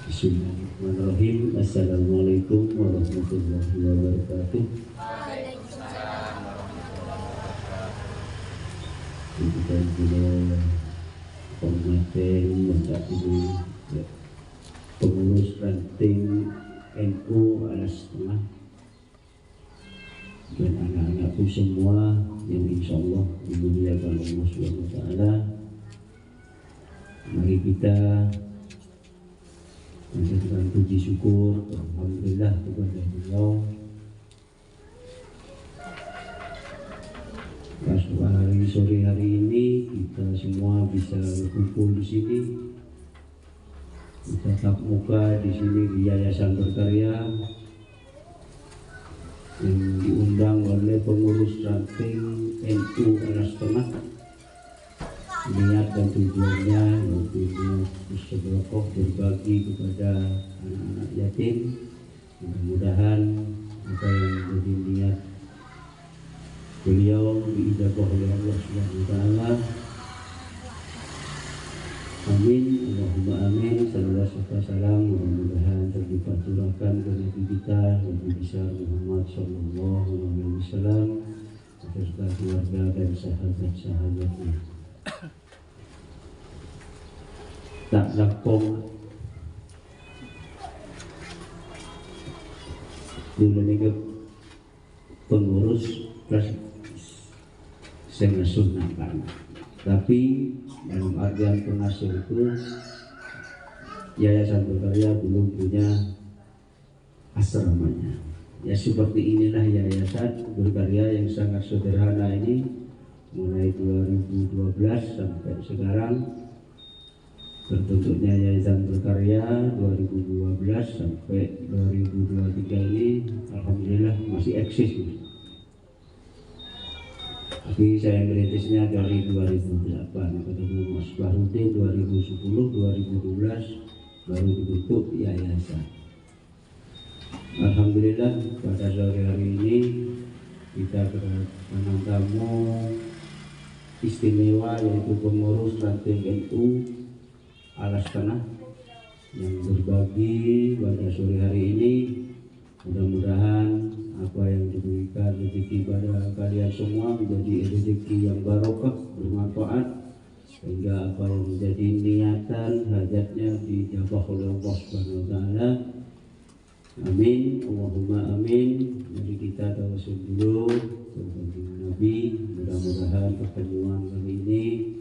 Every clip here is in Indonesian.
Bismillahirrahmanirrahim. Assalamualaikum warahmatullahi wabarakatuh. Kita boleh pengantin saat ini pengurus ranting NU Alas Tengah dan anak-anakku semua yang insya Allah dimuliakan Allah Subhanahu wa Ta'ala. Mari kita mengucapkan puji syukur alhamdulillah kepada beliau. Pada sore hari ini kita semua bisa berkumpul di sini, tatap muka di sini di Yayasan Berkarya yang diundang oleh pengurus ranting NU Alas Tengah. Niat dan tujuannya yaitu bersedekah berbagi kepada anak-anak yatim. Mudah-mudahan apa yang menjadi niat beliau diijabah oleh Allah Subhanahu wa Ta'ala. Amin, Allahumma amin. Sallallahu alaihi wasallam. Mudah-mudahan tercurahkan ke Nabi kita Nabi besar Muhammad sallallahu alaihi wasallam beserta keluarga dan sahabat-sahabatnya. Tak lakong dulu nih pengurus plus pengasuh nampan, tapi dalam artian pengasuh itu Yayasan Berkarya belum punya asramanya. Ya seperti inilah Yayasan Berkarya yang sangat sederhana ini, mulai 2012 sampai sekarang. Terbentuknya Yayasan Berkarya 2012 sampai 2023 ini alhamdulillah masih eksis. Tapi saya merintisnya dari 2008, ketemu Mas Bahrudin 2010, 2012 baru dibentuk yayasan. Alhamdulillah pada sore hari ini kita kedatangan tamu istimewa yaitu pengurus ranting NU Alas Tengah yang berbagi pada sore hari ini. Mudah-mudahan apa yang diberikan rezeki pada kalian semua menjadi rezeki yang barokah, bermanfaat, sehingga apa yang menjadi niatan hajatnya dijabah oleh Allah Subhanahu wa Ta'ala. Amin, Allahumma amin. Mari kita tawasul dulu kepada Nabi. Mudah-mudahan pertemuan kali ini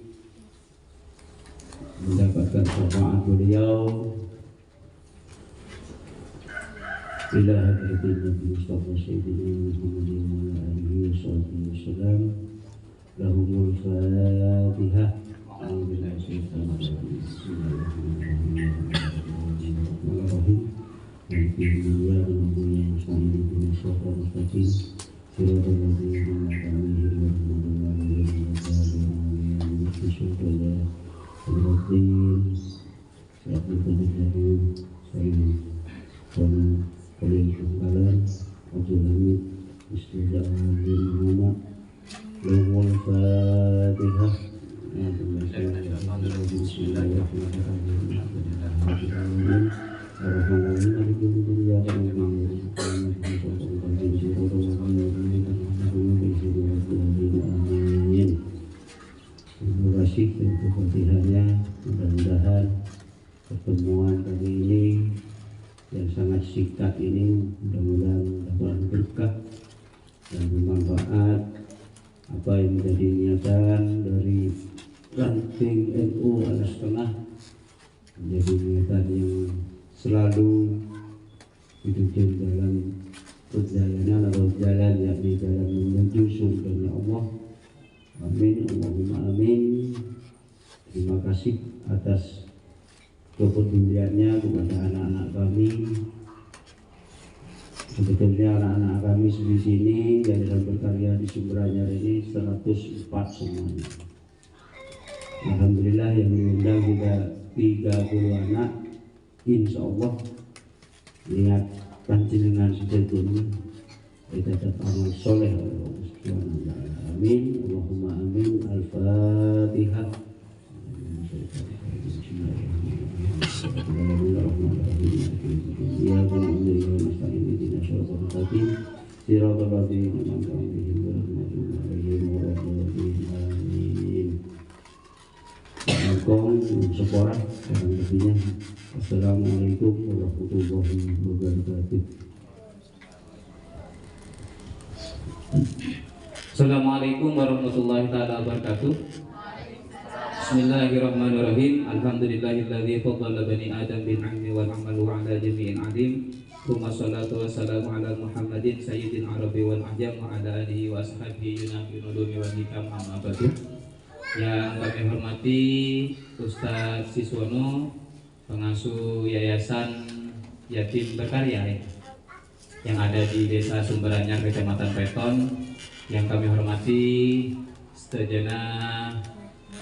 mendapatkan syafaat beliau ila hadratin Nabi Mustafa Sayyidina Muhammad wa ala alihi wasallam. Lahumul Fatihah. Terima kasih untuk kehadirannya. Mudah-mudahan pertemuan kali ini yang sangat singkat ini mudah-mudahan dapat berkah dan bermanfaat. Apa yang menjadi niatan dari ranting NU Alas Tengah menjadi niatan yang selalu dituntun dalam perjalanan atau jalan yakni jalan menuju surga Allah. Amin, Allahumma amin. Terima kasih atas kepeduliannya kepada anak-anak kami. Sebetulnya anak-anak kami di sini Yayasan Berkarya di Sumberanyar ini 104 semuanya. Alhamdulillah yang diundang juga 30 anak. Insya Allah niat panjenengan sejahtera kita dapat amal soleh oleh Allah Subhanahu wa Ta'ala. Amin, Allahumma amin. Al-Fatihah. Bismillahirrahmanirrahim. إياك نعبد وإياك نستعين اهدنا الصراط المستقيم صراط الذين أنعمت عليهم غير المغضوب عليهم ولا الضالين آمين. Assalamualaikum sekolah kurang lebihnya. Assalamualaikum warahmatullahi wabarakatuh. Assalamualaikum warahmatullahi wabarakatuh. Bismillahirrahmanirrahim. Alhamdulillahilladzi faddala bani Adam bil ilmi wal amali wa ala jami'in alim. Tsumma shalatu wassalamu ala Muhammadin sayyidil arabi wal ajam wa ala alihi wa ashabihi yunafil ulumi wal hikam amma ba'du. Yang kami hormati Ustadz Siswono, pengasuh Yayasan Yatim Berkarya yang ada di Desa Sumberanyar, Kecamatan Peton. Yang kami hormati sejenak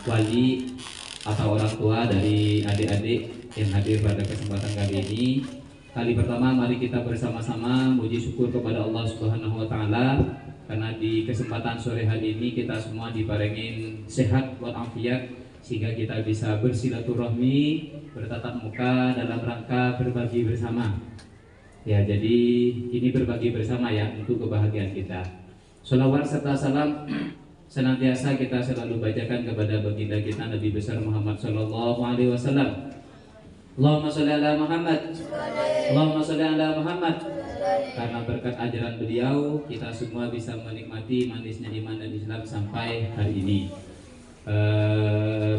wali atau orang tua dari adik-adik yang hadir pada kesempatan kali ini. Kali pertama mari kita bersama-sama muji syukur kepada Allah Subhanahu wa taala karena di kesempatan sore hari ini kita semua diparengin sehat walafiat sehingga kita bisa bersilaturahmi, bertatap muka dalam rangka berbagi bersama. Ya, jadi ini berbagi bersama ya untuk kebahagiaan kita. Sholawat serta salam senantiasa kita selalu bacakan kepada baginda kita Nabi besar Muhammad sallallahu alaihi wasallam. Allahumma sholli ala Muhammad. Allahumma sholli ala Muhammad. Karena berkat ajaran beliau kita semua bisa menikmati manisnya iman dan Islam sampai hari ini.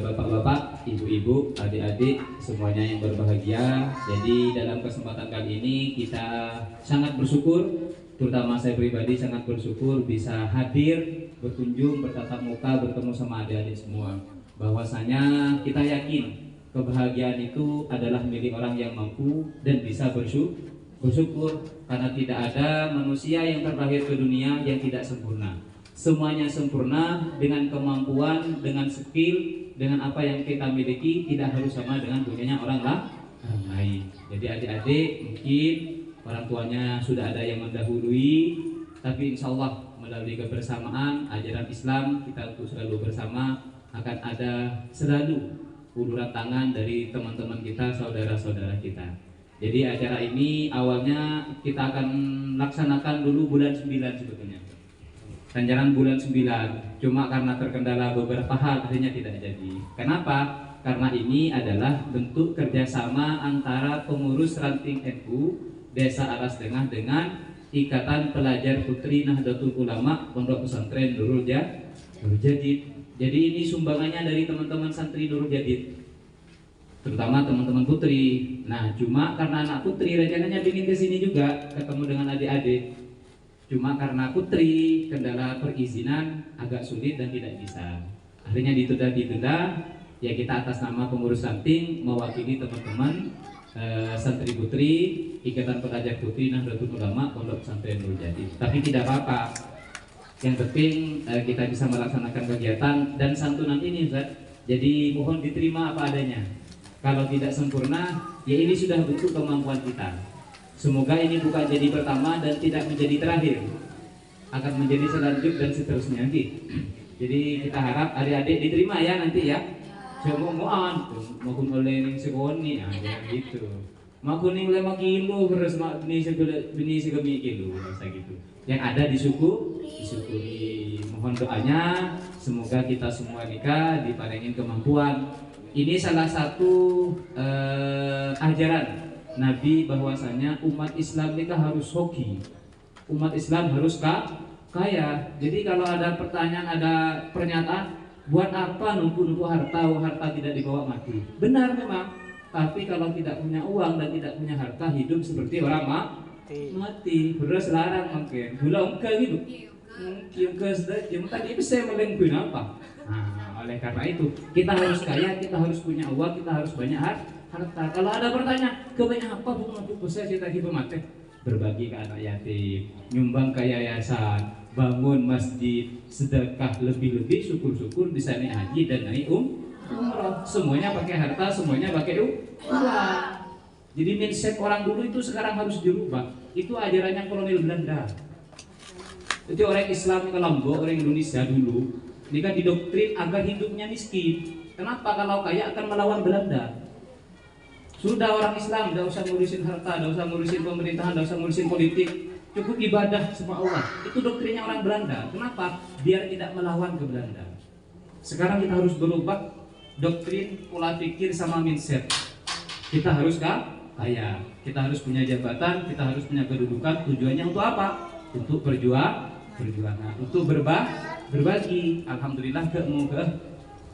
Bapak-bapak, ibu-ibu, adik-adik semuanya yang berbahagia. Jadi dalam kesempatan kali ini kita sangat bersyukur, terutama saya pribadi sangat bersyukur bisa hadir, berkunjung, bertatap muka, bertemu sama adik-adik semua. Bahwasanya kita yakin kebahagiaan itu adalah milik orang yang mampu dan bisa bersyukur karena tidak ada manusia yang terlahir ke dunia yang tidak sempurna. Semuanya sempurna dengan kemampuan, dengan skill, dengan apa yang kita miliki, tidak harus sama dengan punyanya orang lain. Jadi adik-adik mungkin orang tuanya sudah ada yang mendahului, tapi insya Allah melalui kebersamaan ajaran Islam kita untuk selalu bersama akan ada selalu uluran tangan dari teman-teman kita, saudara-saudara kita. Jadi acara ini awalnya kita akan laksanakan dulu bulan 9 sebetulnya. Ganjaran bulan 9, cuma karena terkendala beberapa hal akhirnya tidak jadi. Kenapa? Karena ini adalah bentuk kerjasama antara pengurus ranting NU Desa Alas Tengah dengan Ikatan Pelajar Putri Nahdlatul Ulama Pondok Pesantren Nurul Jadid. Jadi ini sumbangannya dari teman-teman santri Nurul Jadid, terutama teman-teman putri. Nah, cuma karena anak putri rencananya ingin kesini juga ketemu dengan adik-adik. Cuma karena putri kendala perizinan agak sulit dan tidak bisa. Akhirnya ditunda. Ya kita atas nama pengurus ranting mewakili teman-teman santri putri Ikatan Pelajar Putri Nahdlatul Ulama Pondok Pesantren Nurul Jadid. Tapi tidak apa-apa. Yang penting kita bisa melaksanakan kegiatan dan santunan ini, Ustaz. Jadi mohon diterima apa adanya. Kalau tidak sempurna, ya ini sudah bentuk kemampuan kita. Semoga ini bukan jadi pertama dan tidak menjadi terakhir, akan menjadi selanjut dan seterusnya nanti. Jadi kita harap adik-adik diterima ya nanti ya. Semoga mohon oleh ning sekoni jangan gitu. Maku ning 5 kilo terus bini segemi kilo masa gitu. Yang ada disyukuri. Mohon doanya semoga kita semua nikah diparengin kemampuan. Ini salah satu ajaran Nabi bahwasanya umat Islam nikah harus hoki. Umat Islam harus kaya. Jadi kalau ada pertanyaan, ada pernyataan, buat apa nunggu harta tidak dibawa mati? Benar memang. Tapi kalau tidak punya uang dan tidak punya harta, hidup seperti orang mati. Beras larang mungkin. Gula ungka gitu. Mungkin yang tadi bisa melengkuin apa? Nah, oleh karena itu kita harus kaya, kita harus punya uang, kita harus banyak harta. Kalau ada pertanyaan, kebanyakan apa buku saya cerita gitu mati? Berbagi ke anak yatim, nyumbang ke yayasan, bangun masjid, sedekah lebih-lebih, syukur-syukur bisa naik haji dan naik umrah. Semuanya pakai harta, semuanya pakai uang. Jadi mindset orang dulu itu sekarang harus dirubah. Itu ajarannya kolonial Belanda. Jadi orang Islam ke Lombok, orang Indonesia dulu, ini kan didoktrin agar hidupnya miskin. Kenapa? Kalau kaya akan melawan Belanda. Sudah orang Islam, tidak usah ngurusin harta, tidak usah ngurusin pemerintahan, tidak usah ngurusin politik. Cukup ibadah sama Allah. Itu doktrinnya orang Belanda. Kenapa? Biar tidak melawan ke Belanda. Sekarang kita harus berubah doktrin, pola pikir sama mindset. Kita harus kaya, kita harus punya jabatan, kita harus punya kedudukan. Tujuannya untuk apa? Untuk perjuangan, untuk berbagi. Alhamdulillah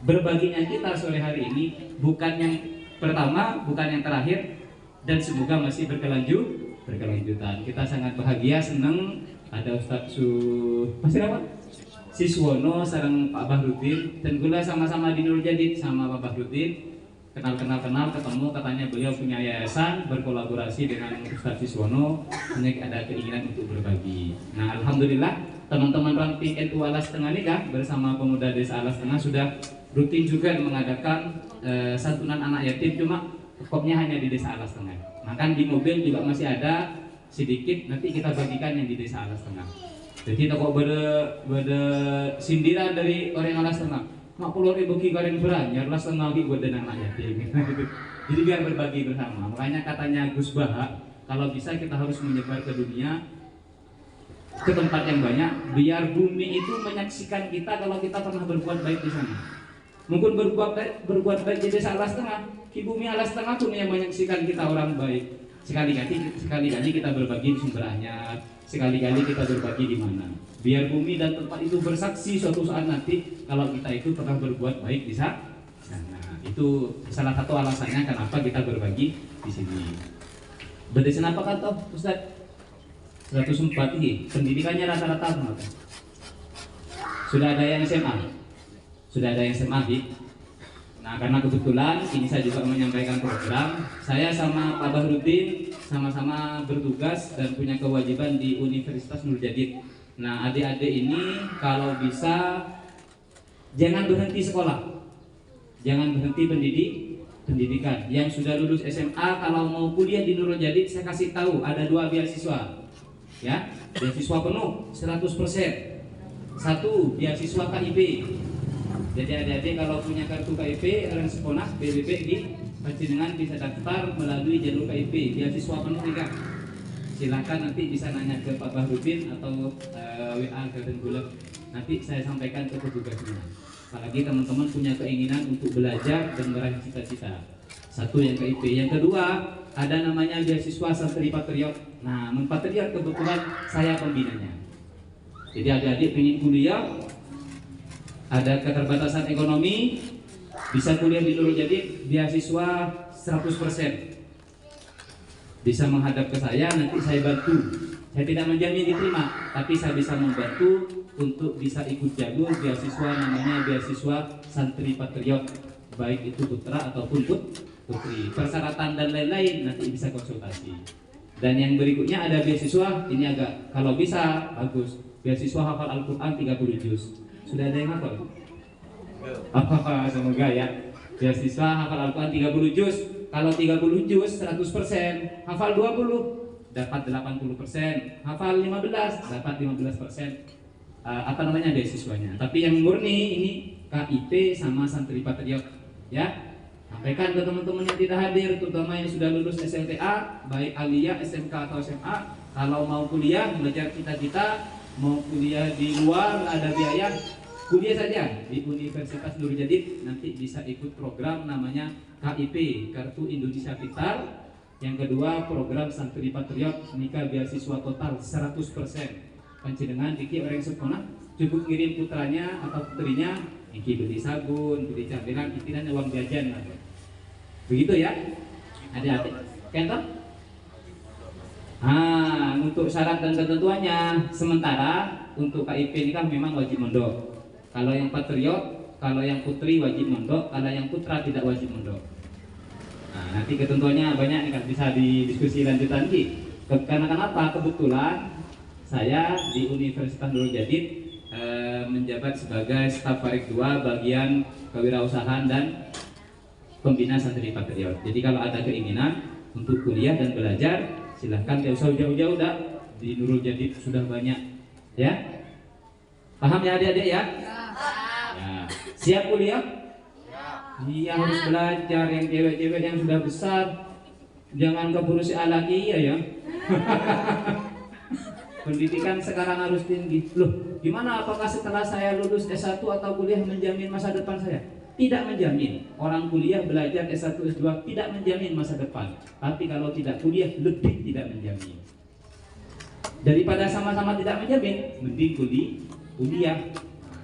berbaginya kita sore hari ini bukan yang pertama, bukan yang terakhir, dan semoga masih berkelanjutan. Kita sangat bahagia, senang ada Ustadz Siswono sareng Pak Bahrudin, dan gula sama-sama di Nurul Jadid sama Pak Bahrudin. Kenal, ketemu, katanya beliau punya yayasan, berkolaborasi dengan Ustadz Siswono, ada keinginan untuk berbagi. Nah, alhamdulillah teman-teman ranting NU Alas Tengah Nikah bersama pemuda desa Alas Tengah sudah rutin juga mengadakan santunan anak yatim, cuma kopnya hanya di desa Alas Tengah. Makan di mobil juga masih ada sedikit, nanti kita bagikan yang di desa Alas Tengah. Jadi toko beda sindiran dari orang Alas Tengah. Mak pulau ibu karen beranyar lah setengah lagi buat anak yatim. Jadi biar berbagi bersama. Makanya katanya Gus Baha, kalau bisa kita harus menyebar ke dunia, ke tempat yang banyak, biar bumi itu menyaksikan kita kalau kita pernah berbuat baik di sana. Mungkin berbuat baik di desa Alas Tengah, di bumi Alas Tengah pun yang menyaksikan kita orang baik. Sekali-kali kita berbagi di sumber anyar, sekali-kali kita berbagi di mana. Biar bumi dan tempat itu bersaksi suatu saat nanti kalau kita itu pernah berbuat baik di sana. Itu salah satu alasannya kenapa kita berbagi di sini. Berdesain apa kata Ustaz? 104 ini pendidikannya rata-rata berapa? Sudah ada yang SMA? Sudah ada yang SMA, Nah, karena kebetulan ini saya juga menyampaikan program. Saya sama Pak Bahrudin sama-sama bertugas dan punya kewajiban di Universitas Nurul Jadid. Nah, adik-adik ini kalau bisa jangan berhenti sekolah, jangan berhenti pendidikan. Yang sudah lulus SMA kalau mau kuliah di Nurul Jadid, saya kasih tahu ada 2 beasiswa, ya, beasiswa penuh 100%. 1 beasiswa KIP. Jadi adik-adik kalau punya kartu KIP, orang sekolah BBB di Panjenengan bisa daftar melalui jalur KIP, beasiswa penuh nih Kak. Silakan nanti bisa nanya ke Pak Bahrudin atau WA Garden Bulog. Nanti saya sampaikan ke petugasnya. Apalagi teman-teman punya keinginan untuk belajar dan meraih cita-cita. 1 yang KIP. Yang kedua, ada namanya beasiswa Santri Patriot. Nah, Patriot kebetulan saya pembinanya. Jadi adik-adik ingin kuliah, ada keterbatasan ekonomi, bisa kuliah di Nurul Jadid, beasiswa 100%. Bisa menghadap ke saya, nanti saya bantu. Saya tidak menjamin diterima, tapi saya bisa membantu untuk bisa ikut jalur beasiswa namanya beasiswa Santri Patriot, baik itu putra ataupun putri. Persyaratan dan lain-lain nanti bisa konsultasi. Dan yang berikutnya ada beasiswa, ini agak kalau bisa bagus, beasiswa hafal Al-Quran 30 juz. Sudah ada yang hafal? Apa semoga ya. Beasiswa hafal Al-Quran 30 juz. Kalau 30 juz 100%, hafal 20 dapat 80%, hafal 15 dapat 15%. Beasiswanya. Tapi yang murni ini KIP sama Santri Patriot, ya. Sampaikan ke teman-teman yang tidak hadir, terutama yang sudah lulus SLTA, baik aliyah, SMK atau SMA. Kalau mau kuliah, belajar cita-cita, mau kuliah di luar nggak ada biaya, kuliah saja di Universitas Nurul Jadid. Nanti bisa ikut program namanya KIP, Kartu Indonesia Pintar. Yang kedua, program Santri Patriot, nikah beasiswa total 100%. Panjenengan diki orang sekolah cukup kirim putranya atau putrinya, iki beli sabun, beli camilan, istilah uang jajan. Begitu ya, adik-adik. Kentok? Untuk syarat dan ketentuannya, sementara untuk KIP ini kan memang wajib mondok. Kalau yang patriot, kalau yang putri wajib mondok, kalau yang putra tidak wajib mondok. Nah, nanti ketentuannya banyak nih kan, bisa didiskusi lanjutan nih. Karena kenapa? Kebetulan saya di Universitas Nurul Jadid menjabat sebagai staf Farik 2 bagian kewirausahaan dan pembina Santri Patriot. Jadi kalau ada keinginan untuk kuliah dan belajar, silahkan, tidak usah jauh-jauh dah, di Nurul Jadid sudah banyak, ya. Paham ya adik-adik ya? Ya. Siap kuliah? Iya, harus belajar. Yang cewek-cewek yang sudah besar Jangan keburu si lagi ya. Pendidikan sekarang harus tinggi. Loh, gimana apakah setelah saya lulus S1 atau kuliah menjamin masa depan saya? Tidak menjamin. Orang kuliah belajar S1, S2 tidak menjamin masa depan. Tapi kalau tidak kuliah lebih tidak menjamin. Daripada sama-sama tidak menjamin, mending kuliah.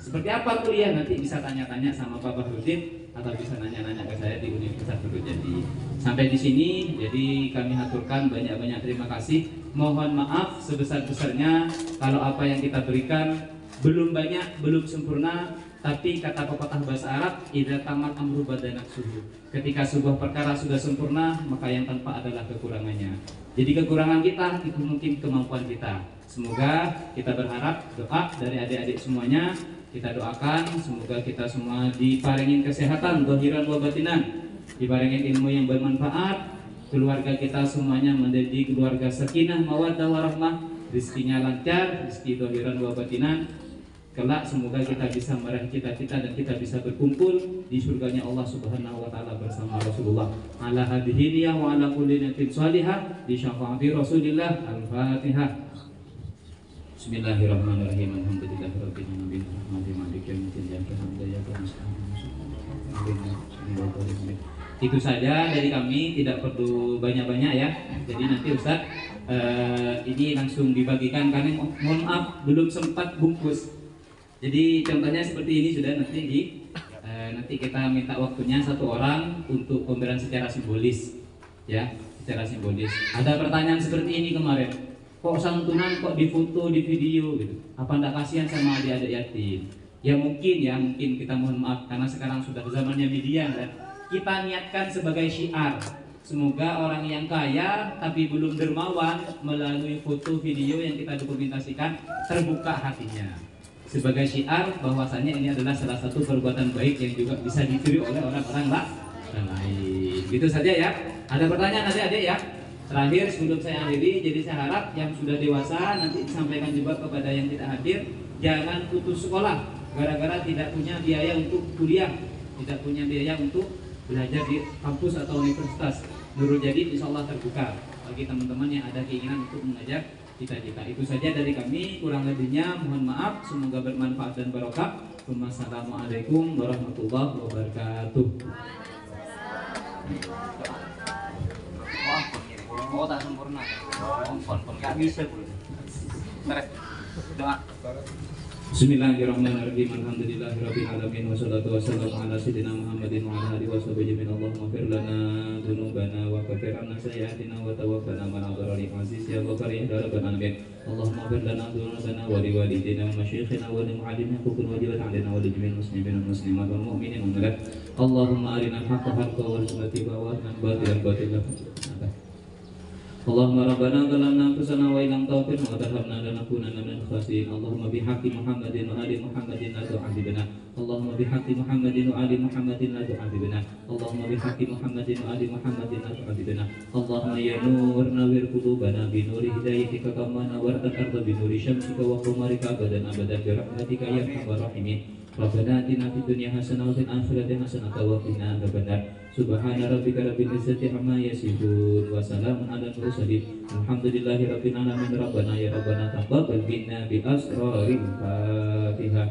Seperti apa kuliah? Nanti bisa tanya-tanya sama Pak Bahrudin atau bisa nanya-nanya ke saya di Universitas Purwodadi. Sampai di sini, jadi kami haturkan banyak-banyak terima kasih. Mohon maaf sebesar-besarnya kalau apa yang kita berikan belum banyak, belum sempurna. Tapi kata pepatah bahasa Arab, idza tamat amru badanak suhu. Ketika sebuah perkara sudah sempurna, maka yang tanpa adalah kekurangannya. Jadi kekurangan kita itu mungkin kemampuan kita. Semoga kita berharap doa dari adik-adik semuanya, kita doakan semoga kita semua diparingin kesehatan zahiran wa batinan, diparingin ilmu yang bermanfaat, keluarga kita semuanya menjadi keluarga sakinah mawaddah warahmah, rezekinya lancar, rezeki zahiran wa batinan. Kelak semoga kita bisa meraih cita-cita dan kita bisa berkumpul di surganya Allah Subhanahu wa taala bersama Rasulullah. Ala hadhihi wa ala kulli niyatin shalihah di syafaati Rasulillah. Al-Fatihah. Bismillahirrahmanirrahim. Alhamdulillahirabbil alamin. Maliki yaumiddin. Iyyaka na'budu wa iyyaka nasta'in. Itu saja dari kami, tidak perlu banyak-banyak ya. Jadi nanti Ustaz ini langsung dibagikan karena mohon maaf belum sempat bungkus. Jadi contohnya seperti ini sudah nanti kita minta waktunya satu orang untuk pemberian secara simbolis, ya, secara simbolis. Ada pertanyaan seperti ini kemarin, kok santunan kok difoto di video gitu? Apa ndak kasihan sama adik-adik yatim? Ya mungkin kita mohon maaf karena sekarang sudah zamannya media dan kita niatkan sebagai syiar. Semoga orang yang kaya tapi belum dermawan melalui foto video yang kita dokumentasikan terbuka hatinya. Sebagai syiar bahwasannya ini adalah salah satu perbuatan baik yang juga bisa ditiru oleh orang-orang lain. Gitu saja ya. Ada pertanyaan adik-adik ya? Terakhir sebelum saya akhiri, jadi saya harap yang sudah dewasa nanti disampaikan juga kepada yang tidak hadir, jangan putus sekolah gara-gara tidak punya biaya untuk kuliah, tidak punya biaya untuk belajar di kampus atau universitas. Nurul Jadid insya Allah terbuka bagi teman-teman yang ada keinginan untuk mengajar cita-cita. Itu saja dari kami, kurang lebihnya mohon maaf, semoga bermanfaat dan barokah. Wassalamualaikum warahmatullahi wabarakatuh. Oh tak sempurna. Nggak bisa doa. Bismillahirrahmanirrahim. Alhamdulillahirabbil alamin wassalatu wassalamu ala sayyidina Muhammadin wa ala alihi washabihi min Allahumma fir lana dzunubana wa kaffir 'anna sayyi'atina wa tawaffana ma'al abrari aziz ya ghafar ya rabbal alamin. Allahumma fir lana dzunubana wa li walidina wa masyayikhina wa li mu'allimina wa wajibat 'alaina wa li jami'il muslimin wal muslimat wal mu'minin wal mu'minat. Allahumma arina al-haqqa haqqan warzuqna ittiba'ahu wa arina al-batila batilan. Allahumma rabbana zalamna anfusana wa illam taghfir wa tarhamna lanakunanna minal khasirin. Allahumma bihaqqi Muhammadin wa ali Muhammadin la tu'adzibna. Allahumma bihaqqi Muhammadin wa ali Muhammadin la tu'adzibna. Allahumma bihaqqi Muhammadin wa ali Muhammadin la tu'adzibna. Allahumma ya nur nawwir qulubana bi nuri hidayatika kama nawwarta al-ardha bi nuri syamsika wa qamarika abadan abadan bi rahmatika ya arhamar rahimin. Rabbana atina fid dunya hasanah wa fil akhirati hasanah wa qina adzabannar. Subhana rabbika rabbil izzati amma yasifun wa salamun alal mursalin. Alhamdulillahi rabbil alamin. Rabbana ya rabbana taqabbal minna bi asraril Fatihah.